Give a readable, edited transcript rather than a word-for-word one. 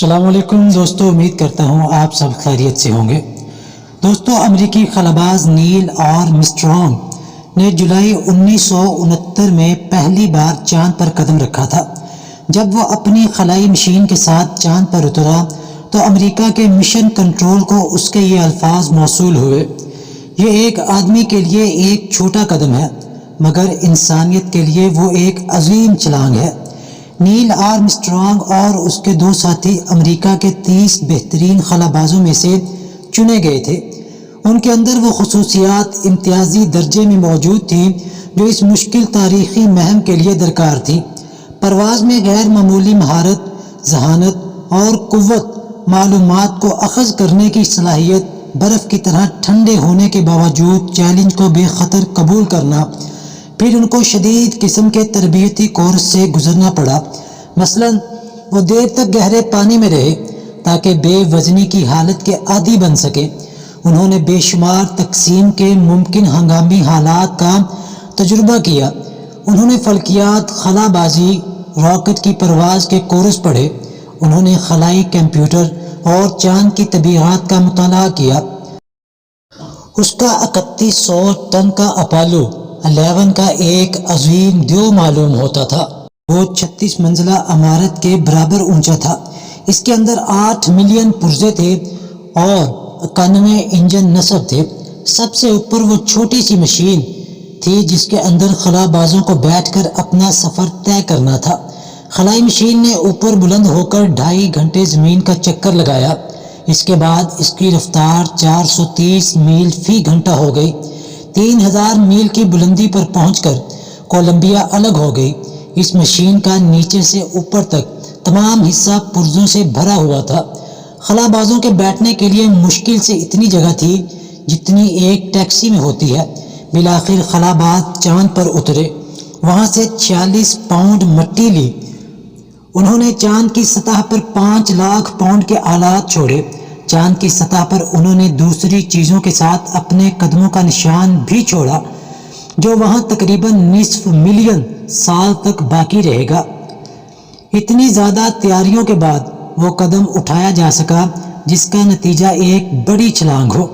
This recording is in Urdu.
السلام علیکم دوستو، امید کرتا ہوں آپ سب خیریت سے ہوں گے۔ دوستو، امریکی خلاباز نیل آرمسٹرانگ نے جولائی 1969 میں پہلی بار چاند پر قدم رکھا تھا۔ جب وہ اپنی خلائی مشین کے ساتھ چاند پر اترا تو امریکہ کے مشن کنٹرول کو اس کے یہ الفاظ موصول ہوئے: یہ ایک آدمی کے لیے ایک چھوٹا قدم ہے، مگر انسانیت کے لیے وہ ایک عظیم چھلانگ ہے۔ نیل آرمسٹرانگ اور اس کے دو ساتھی امریکہ کے 30 بہترین خلابازوں میں سے چنے گئے تھے۔ ان کے اندر وہ خصوصیات امتیازی درجے میں موجود تھیں جو اس مشکل تاریخی مہم کے لیے درکار تھی۔ پرواز میں غیر معمولی مہارت، ذہانت اور قوت، معلومات کو اخذ کرنے کی صلاحیت، برف کی طرح ٹھنڈے ہونے کے باوجود چیلنج کو بے خطر قبول کرنا۔ پھر ان کو شدید قسم کے تربیتی کورس سے گزرنا پڑا۔ مثلاً وہ دیر تک گہرے پانی میں رہے تاکہ بے وزنی کی حالت کے عادی بن سکے۔ انہوں نے بے شمار تقسیم کے ممکن ہنگامی حالات کا تجربہ کیا۔ انہوں نے فلکیات، خلا بازی، راکٹ کی پرواز کے کورس پڑھے۔ انہوں نے خلائی کمپیوٹر اور چاند کی طبیعت کا مطالعہ کیا۔ اس کا 3100 ٹن کا اپولو 11 کا ایک عظیم دیو معلوم ہوتا تھا۔ وہ 36 منزلہ عمارت کے برابر اونچا تھا۔ اس کے اندر 8 ملین پرزے تھے اور 91 انجن نصب تھے۔ سب سے اوپر وہ چھوٹی سی مشین تھی جس کے اندر خلا بازوں کو بیٹھ کر اپنا سفر طے کرنا تھا۔ خلائی مشین نے اوپر بلند ہو کر 2.5 گھنٹے زمین کا چکر لگایا۔ اس کے بعد اس کی رفتار 430 میل فی گھنٹہ ہو گئی۔ 3000 میل کی بلندی پر پہنچ کر کولمبیا الگ ہو گئی۔ اس مشین کا نیچے سے اوپر تک تمام حصہ پرزوں سے بھرا ہوا تھا۔ خلا بازوں کے بیٹھنے کے لیے مشکل سے اتنی جگہ تھی جتنی ایک ٹیکسی میں ہوتی ہے۔ بالآخر خلا باز چاند پر اترے، وہاں سے 46 پاؤنڈ مٹی لی۔ انہوں نے چاند کی سطح پر 5 لاکھ پاؤنڈ کے آلات چھوڑے۔ چاند کی سطح پر انہوں نے دوسری چیزوں کے ساتھ اپنے قدموں کا نشان بھی چھوڑا جو وہاں تقریباً نصف ملین سال تک باقی رہے گا۔ اتنی زیادہ تیاریوں کے بعد وہ قدم اٹھایا جا سکا جس کا نتیجہ ایک بڑی چھلانگ ہو۔